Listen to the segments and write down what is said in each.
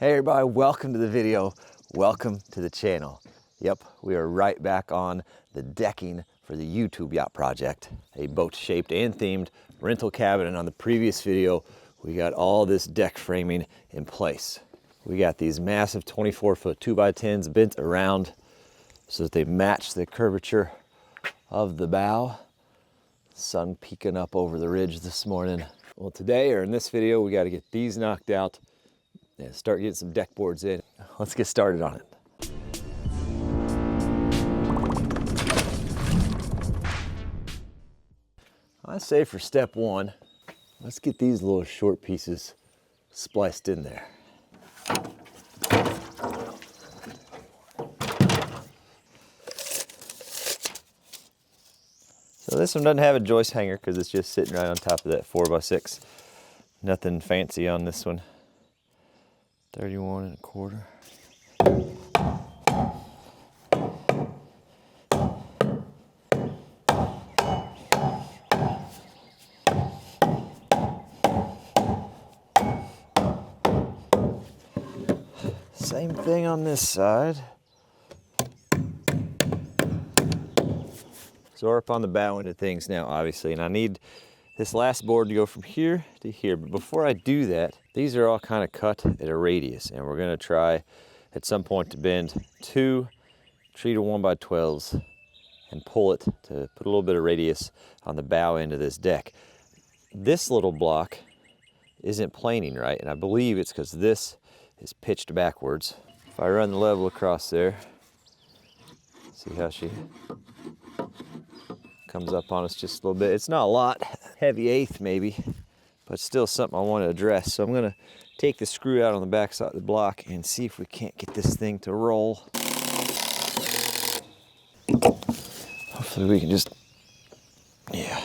Hey everybody, welcome to the video. Welcome to the channel. Yep, we are right back on the decking for the YouTube yacht project, a boat shaped and themed rental cabin. And on the previous video, we got all this deck framing in place. We got these massive 24-foot 2x10s bent around so that they match the curvature of the bow. Sun peeking up over the ridge this morning. Well, today, or in this video, we got to get these knocked out and start getting some deck boards in. Let's get started on it. I say for step one, let's get these little short pieces spliced in there. So this one doesn't have a joist hanger because it's just sitting right on top of that 4x6. Nothing fancy on this one. 31 1/4. Same thing on this side. So we're up on the bow end of things now, obviously, and I need this last board to go from here to here. But before I do that, these are all kind of cut at a radius, and we're gonna try at some point to bend 2 treated 1x12s and pull it to put a little bit of radius on the bow end of this deck. This little block isn't planing right, and I believe it's because this is pitched backwards. If I run the level across there, see how she comes up on us just a little bit. It's not a lot, heavy eighth maybe, but still something I want to address. So I'm gonna take the screw out on the back side of the block and see if we can't get this thing to roll. Hopefully we can just, yeah.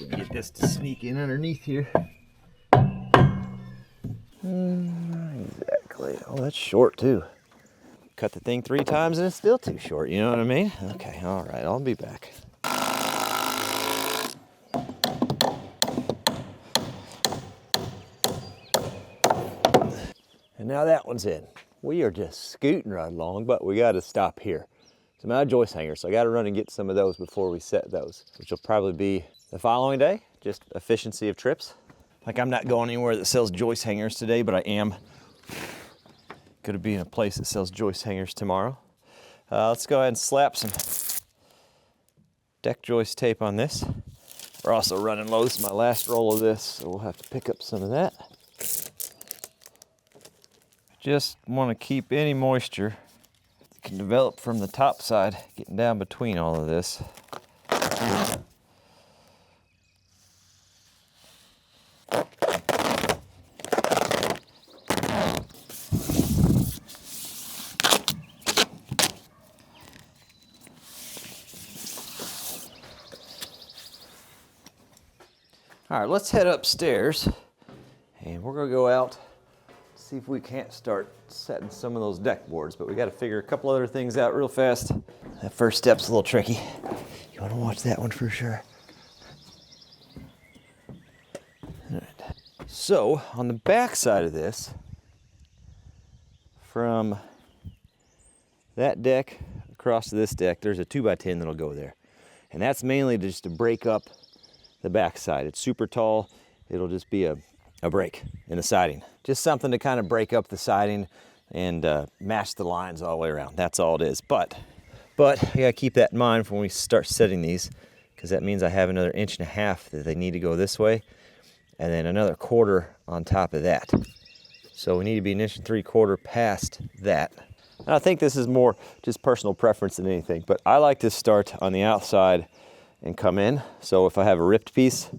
Get this to sneak in underneath here. Exactly. Oh, that's short too. Cut the thing 3 times and it's still too short, you know what I mean? Okay, all right, I'll be back. And now that one's in. We are just scooting right along, but we gotta stop here. So I'm out of joist hangers, so I gotta run and get some of those before we set those, which will probably be the following day, just efficiency of trips. Like I'm not going anywhere that sells joist hangers today, but I am gonna be in a place that sells joist hangers tomorrow. Let's go ahead and slap some deck joist tape on this. We're also running low. This is my last roll of this, so we'll have to pick up some of that. Just wanna keep any moisture that can develop from the top side getting down between all of this. All right, let's head upstairs and we're gonna go out, see if we can't start setting some of those deck boards, but we gotta figure a couple other things out real fast. That first step's a little tricky. You wanna watch that one for sure. All right. So on the back side of this, from that deck across to this deck, there's a 2x10 that'll go there. And that's mainly just to break up the back side. It's super tall. It'll just be a break in the siding. Just something to kind of break up the siding and match the lines all the way around. That's all it is. But I gotta keep that in mind for when we start setting these, because that means I have another 1.5 inches that they need to go this way, and then another 1/4 on top of that. So we need to be 1.75 inches past that. And I think this is more just personal preference than anything, but I like to start on the outside and come in. So if I have a ripped piece,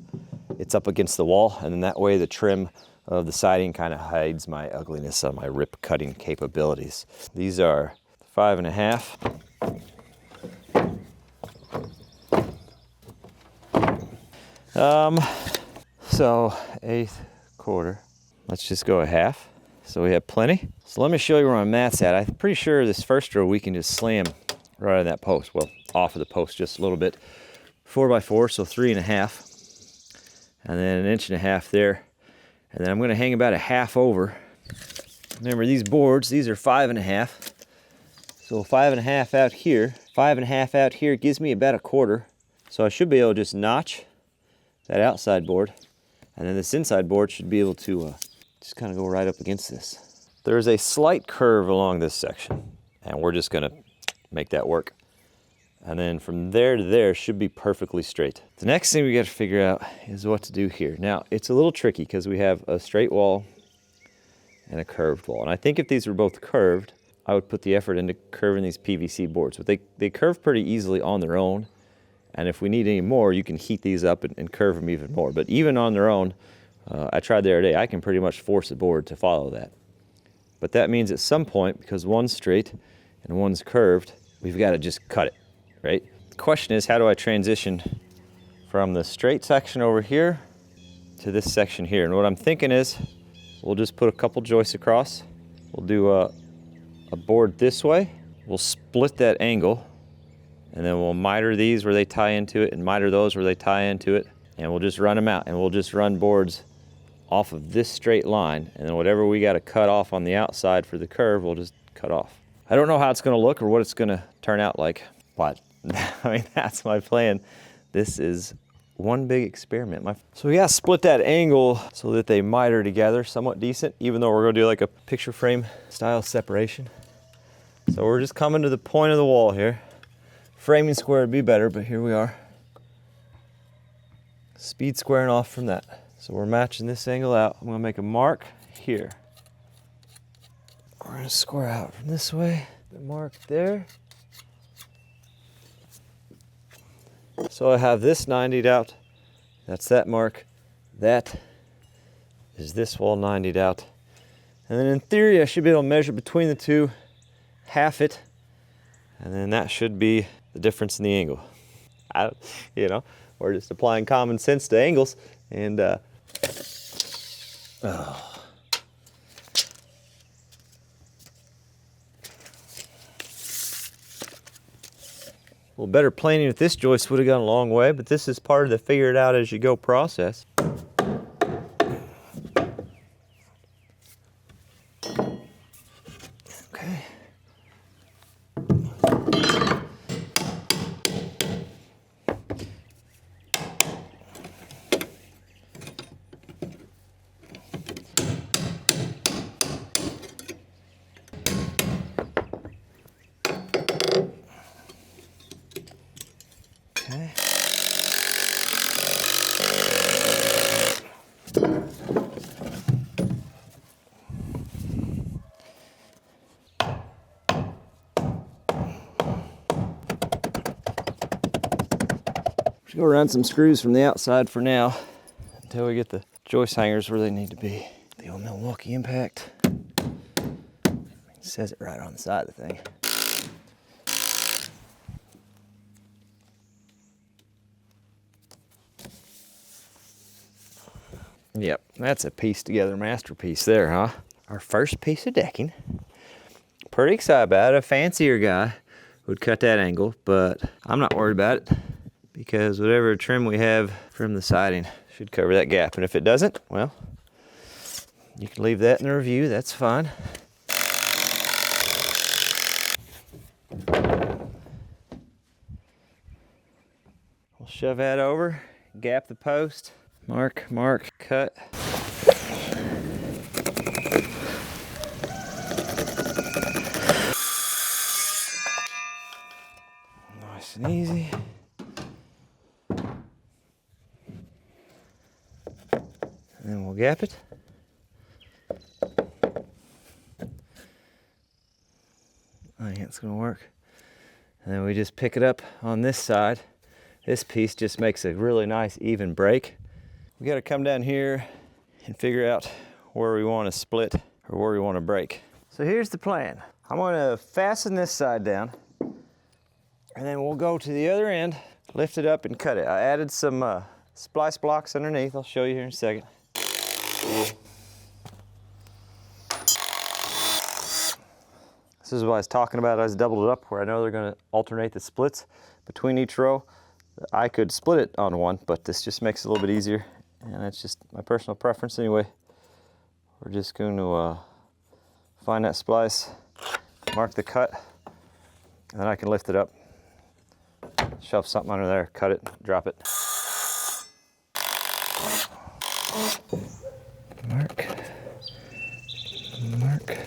it's up against the wall, and then that way the trim of the siding kind of hides my ugliness on my rip cutting capabilities. These are 5.5. So 1/8. Let's just go 1/2. So we have plenty. So let me show you where my mat's at. I'm pretty sure this first row we can just slam right on that post. Well, off of the post just a little bit. 4x4, so 3.5. And then 1.5 inches there. And then I'm gonna hang about a half over. Remember these boards, these are 5.5. So 5.5 out here, 5.5 out here gives me about 1/4. So I should be able to just notch that outside board. And then this inside board should be able to just kind of go right up against this. There's a slight curve along this section, and we're just gonna make that work. And then from there to there should be perfectly straight. The next thing we got to figure out is what to do here. Now, it's a little tricky because we have a straight wall and a curved wall. And I think if these were both curved, I would put the effort into curving these PVC boards. But they curve pretty easily on their own. And if we need any more, you can heat these up and curve them even more. But even on their own, I tried the other day, I can pretty much force a board to follow that. But that means at some point, because one's straight and one's curved, we've got to just cut it. Right? The question is, how do I transition from the straight section over here to this section here? And what I'm thinking is, we'll just put a couple joists across. We'll do a board this way. We'll split that angle, and then we'll miter these where they tie into it, and miter those where they tie into it, and we'll just run them out. And we'll just run boards off of this straight line, and then whatever we got to cut off on the outside for the curve, we'll just cut off. I don't know how it's going to look or what it's going to turn out like, but I mean, that's my plan. This is one big experiment. So we gotta split that angle so that they miter together somewhat decent, even though we're gonna do like a picture frame style separation. So we're just coming to the point of the wall here. Framing square would be better, but here we are. Speed squaring off from that. So we're matching this angle out. I'm gonna make a mark here. We're gonna square out from this way, the mark there. So I have this 90'd out, that's that mark, that is this wall 90'd out. And then in theory I should be able to measure between the two, half it, and then that should be the difference in the angle. You know, we're just applying common sense to angles, and well, better planing with this joist would have gone a long way, but this is part of the figure it out as you go process. Okay. Okay. Just go run some screws from the outside for now until we get the joist hangers where they need to be. The old Milwaukee Impact. It says it right on the side of the thing. Yep, that's a piece together masterpiece there, huh? Our first piece of decking. Pretty excited about it. A fancier guy would cut that angle, but I'm not worried about it because whatever trim we have from the siding should cover that gap. And if it doesn't, well, you can leave that in the review, that's fine. We'll shove that over, gap the post. Mark, mark, cut. Nice and easy. And then we'll gap it. I think it's gonna work. And then we just pick it up on this side. This piece just makes a really nice even break. We got to come down here and figure out where we want to split or where we want to break. So here's the plan. I'm going to fasten this side down, and then we'll go to the other end, lift it up and cut it. I added some splice blocks underneath. I'll show you here in a second. This is what I was talking about. I was doubled it up where I know they're gonna alternate the splits between each row. I could split it on one, but this just makes it a little bit easier. And that's just my personal preference anyway. We're just going to find that splice, mark the cut, and then I can lift it up, shove something under there, cut it, drop it. Mark, mark,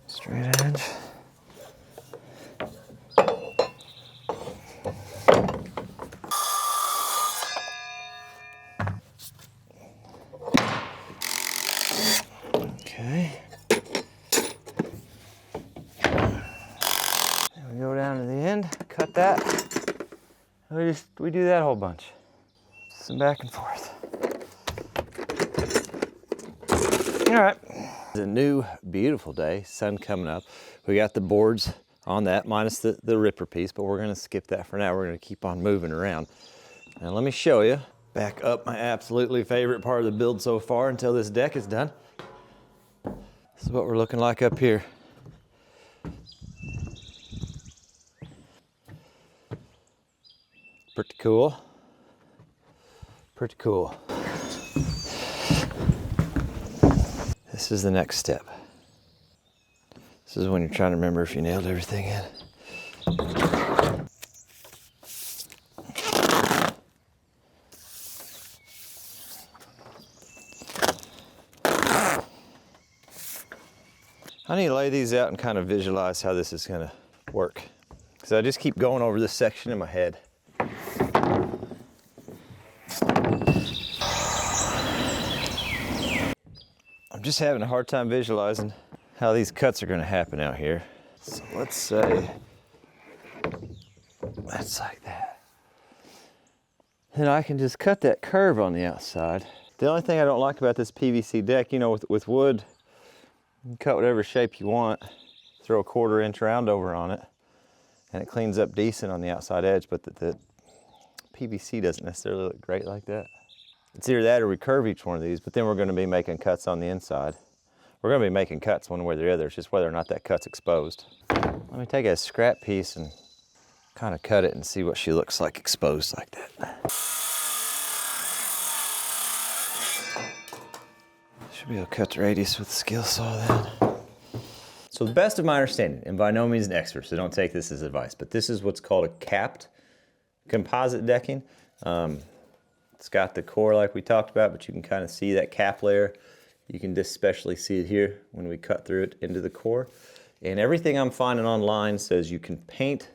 straight edge. Okay. And we go down to the end, cut that. And we do that whole bunch. Some back and forth. All right. It's a new, beautiful day, sun coming up. We got the boards on that, minus the ripper piece, but we're gonna skip that for now. We're gonna keep on moving around. Now let me show you, back up my absolutely favorite part of the build so far until this deck is done. This is what we're looking like up here. Pretty cool. Pretty cool. This is the next step. This is when you're trying to remember if you nailed everything in. I need to lay these out and kind of visualize how this is gonna work. Because I just keep going over this section in my head. I'm just having a hard time visualizing how these cuts are gonna happen out here. So let's say that's like that. Then I can just cut that curve on the outside. The only thing I don't like about this PVC deck, you know, with wood, you can cut whatever shape you want, throw a 1/4 inch round over on it, and it cleans up decent on the outside edge, but the PVC doesn't necessarily look great like that. It's either that or we curve each one of these, but then we're gonna be making cuts on the inside. We're gonna be making cuts one way or the other, it's just whether or not that cut's exposed. Let me take a scrap piece and kind of cut it and see what she looks like exposed like that. Should be able to cut the radius with the skill saw then. So the best of my understanding, and by no means an expert, so don't take this as advice, but this is what's called a capped composite decking. It's got the core like we talked about, but you can kind of see that cap layer. You can especially see it here when we cut through it into the core. And everything I'm finding online says you can paint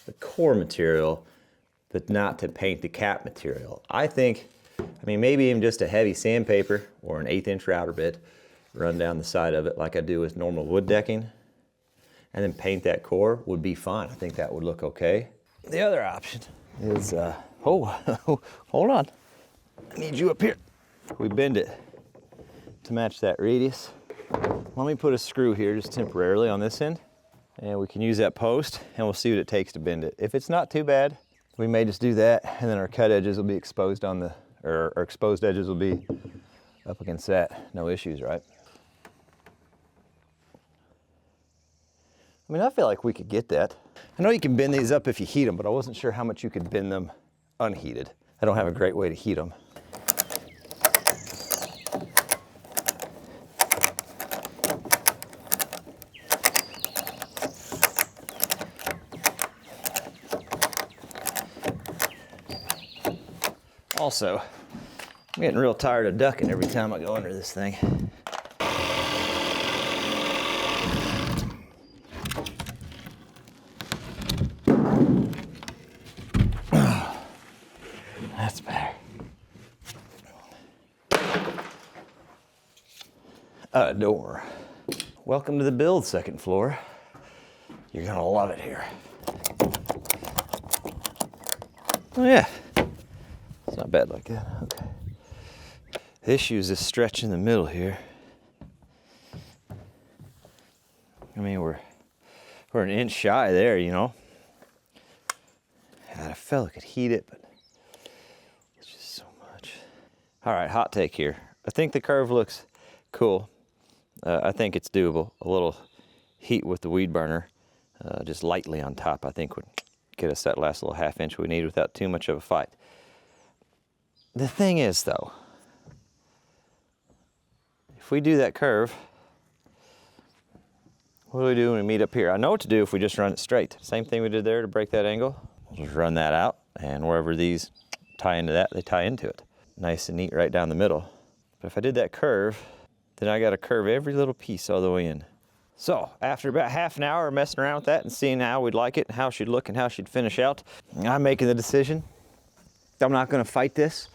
the core material, but not to paint the cap material. I think, I mean, maybe even just a heavy sandpaper or an 1/8 inch router bit, run down the side of it like I do with normal wood decking, and then paint that core would be fine. I think that would look okay. The other option is, hold on. I need you up here. We bend it to match that radius. Let me put a screw here just temporarily on this end, and we can use that post, and we'll see what it takes to bend it. If it's not too bad, we may just do that, and then our cut edges will be exposed on the, or our exposed edges will be up against that. No issues, right? I mean, I feel like we could get that. I know you can bend these up if you heat them, but I wasn't sure how much you could bend them unheated. I don't have a great way to heat them. Also, I'm getting real tired of ducking every time I go under this thing. That's better. A door. Welcome to the build, second floor. You're gonna love it here. Oh yeah. It's not bad like that, okay. The issue is this stretch in the middle here. I mean, we're an inch shy there, you know. God, I felt I could heat it, but it's just so much. All right, hot take here. I think the curve looks cool. I think it's doable. A little heat with the weed burner, just lightly on top, I think would get us that last little ½ inch we need without too much of a fight. The thing is though, if we do that curve, what do we do when we meet up here? I know what to do if we just run it straight. Same thing we did there to break that angle. We'll just run that out, and wherever these tie into that, they tie into it. Nice and neat right down the middle. But if I did that curve, then I got to curve every little piece all the way in. So after about ½ an hour of messing around with that and seeing how we'd like it, and how she'd look and how she'd finish out, I'm making the decision. I'm not going to fight this,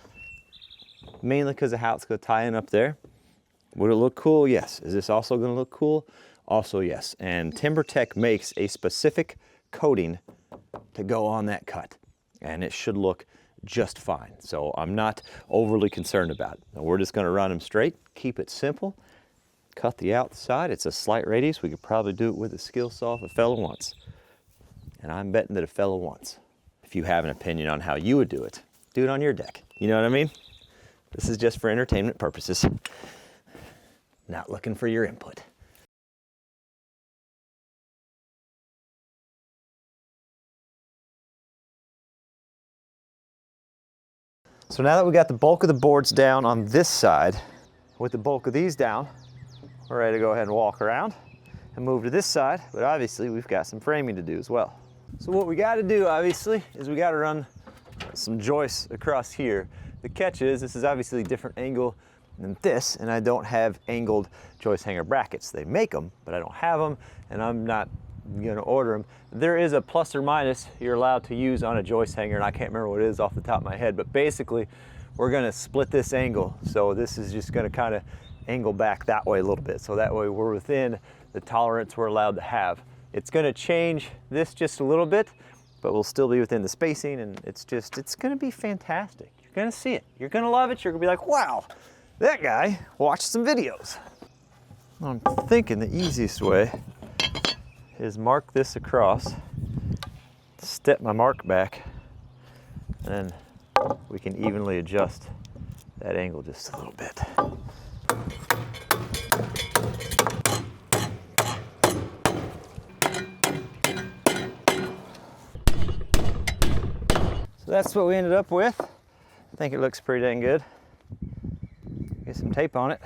mainly because of how it's going to tie in up there. Would it look cool? Yes. Is this also going to look cool? Also yes. And TimberTech makes a specific coating to go on that cut, and it should look just fine. So I'm not overly concerned about it. Now we're just going to run them straight, keep it simple, cut the outside. It's a slight radius. We could probably do it with a skill saw if a fellow wants. And I'm betting that a fellow wants. If you have an opinion on how you would do it on your deck. You know what I mean? This is just for entertainment purposes. Not looking for your input. So now that we got the bulk of the boards down on this side, with the bulk of these down, we're ready to go ahead and walk around and move to this side, but obviously we've got some framing to do as well. So what we got to do, obviously, is we got to run some joists across here. The catch is, this is obviously a different angle than this, and I don't have angled joist hanger brackets. They make them, but I don't have them, and I'm not gonna order them. There is a plus or minus you're allowed to use on a joist hanger, and I can't remember what it is off the top of my head, but basically we're gonna split this angle. So this is just gonna kind of angle back that way a little bit, so that way we're within the tolerance we're allowed to have. It's gonna change this just a little bit, but we'll still be within the spacing, and it's gonna be fantastic. You're gonna see it, you're gonna love it, you're gonna be like, wow, that guy watched some videos. I'm thinking the easiest way is mark this across, step my mark back, and then we can evenly adjust that angle just a little bit. So that's what we ended up with. I think it looks pretty dang good. Get some tape on it.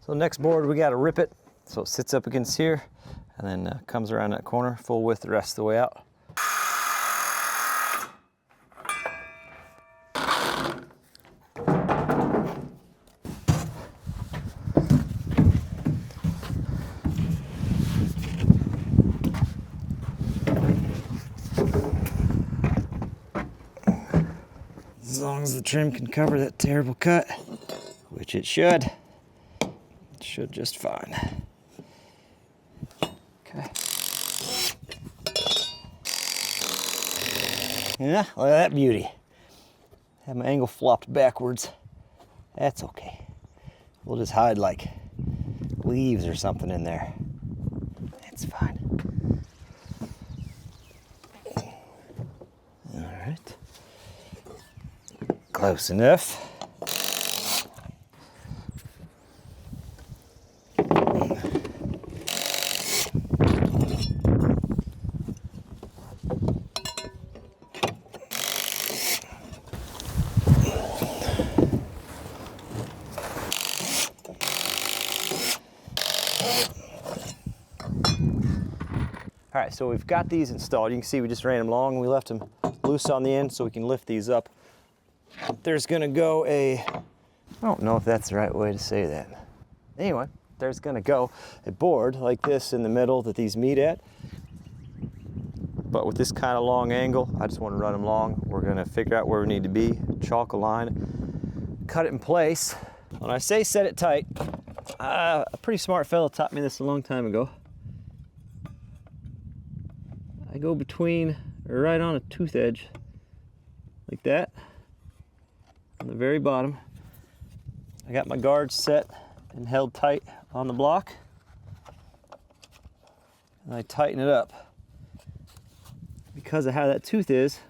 So next board, we got to rip it so it sits up against here, and then comes around that corner full width the rest of the way out. As long as the trim can cover that terrible cut, which it should. Should just fine. Okay. Yeah, look at that beauty. Have my angle flopped backwards. That's okay. We'll just hide like leaves or something in there. That's fine. All right. Close enough. All right, so we've got these installed. You can see we just ran them long and we left them loose on the end so we can lift these up. There's gonna go I don't know if that's the right way to say that. Anyway, there's gonna go a board like this in the middle that these meet at. but with this kind of long angle, I just want to run them long. We're gonna figure out where we need to be, chalk a line, cut it in place. When I say set it tight, a pretty smart fellow taught me this a long time ago. I go between, or right on a tooth edge, like that, on the very bottom. I got my guards set and held tight on the block, and I tighten it up. Because of how that tooth is,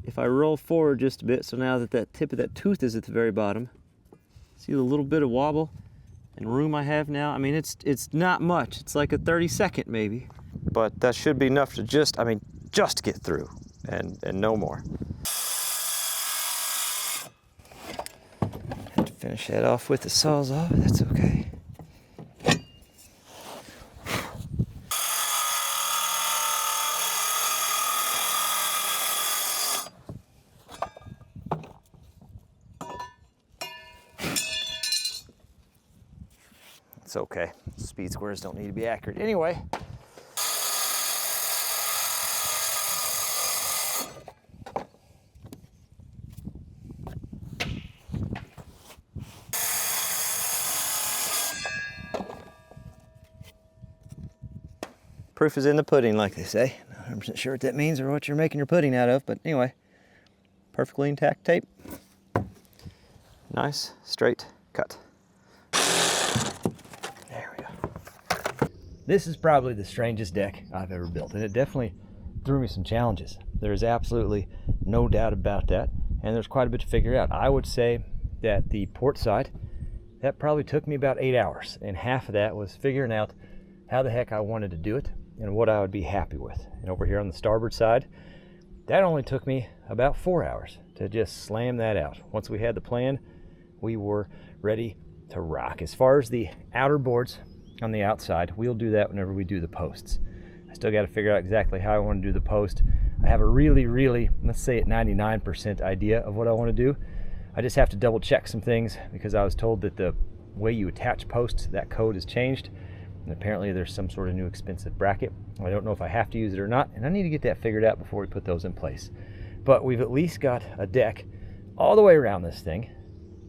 if I roll forward just a bit, so now that that tip of that tooth is at the very bottom, see the little bit of wobble and room I have now? I mean, it's not much. It's like a 30-second maybe. But that should be enough to just get through and no more. Have to finish that off with the Sawzall, but that's okay. It's okay. Speed squares don't need to be accurate anyway. Proof is in the pudding, like they say. Not 100% sure what that means or what you're making your pudding out of, but anyway, perfectly intact tape. Nice, straight cut. There we go. This is probably the strangest deck I've ever built, and it definitely threw me some challenges. There's absolutely no doubt about that, and there's quite a bit to figure out. I would say that the port side, that probably took me about 8 hours, and half of that was figuring out how the heck I wanted to do it and what I would be happy with. And over here on the starboard side, that only took me about 4 hours to just slam that out. Once we had the plan, we were ready to rock. As far as the outer boards on the outside, we'll do that whenever we do the posts. I still got to figure out exactly how I want to do the post. I have a really, let's say at 99% idea of what I want to do. I just have to double check some things because I was told that the way you attach posts, that code has changed. And apparently there's some sort of new expensive bracket. I don't know if I have to use it or not, and I need to get that figured out before we put those in place. But we've at least got a deck all the way around this thing.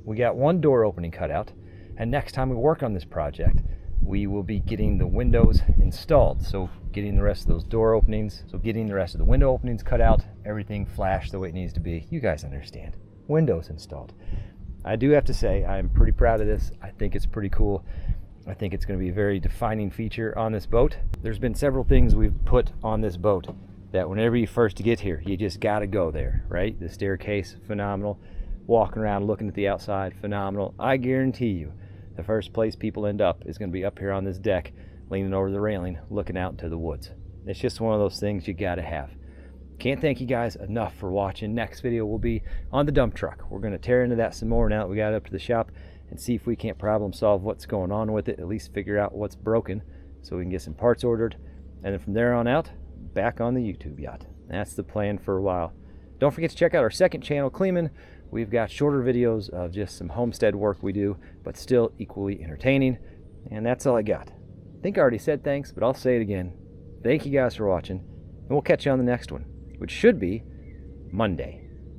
We got one door opening cut out, and next time we work on this project, we will be getting the windows installed. So getting the rest of those door openings, so getting the rest of the window openings cut out, everything flashed the way it needs to be. You guys understand. Windows installed. I do have to say, I'm pretty proud of this. I think it's pretty cool. I think it's going to be a very defining feature on this boat. There's been several things we've put on this boat that whenever you first get here, you just got to go there, right? The staircase, phenomenal. Walking around looking at the outside, phenomenal. I guarantee you, the first place people end up is going to be up here on this deck, leaning over the railing, looking out into the woods. It's just one of those things you got to have. Can't thank you guys enough for watching. Next video will be on the dump truck. We're going to tear into that some more now that we got it up to the shop, and see if we can't problem solve what's going on with it, at least figure out what's broken so we can get some parts ordered. And then from there on out, back on the YouTube yacht. That's the plan for a while. Don't forget to check out our second channel, Kleeman. We've got shorter videos of just some homestead work we do, but still equally entertaining. And that's all I got. I think I already said thanks, but I'll say it again. Thank you guys for watching, and we'll catch you on the next one, which should be Monday.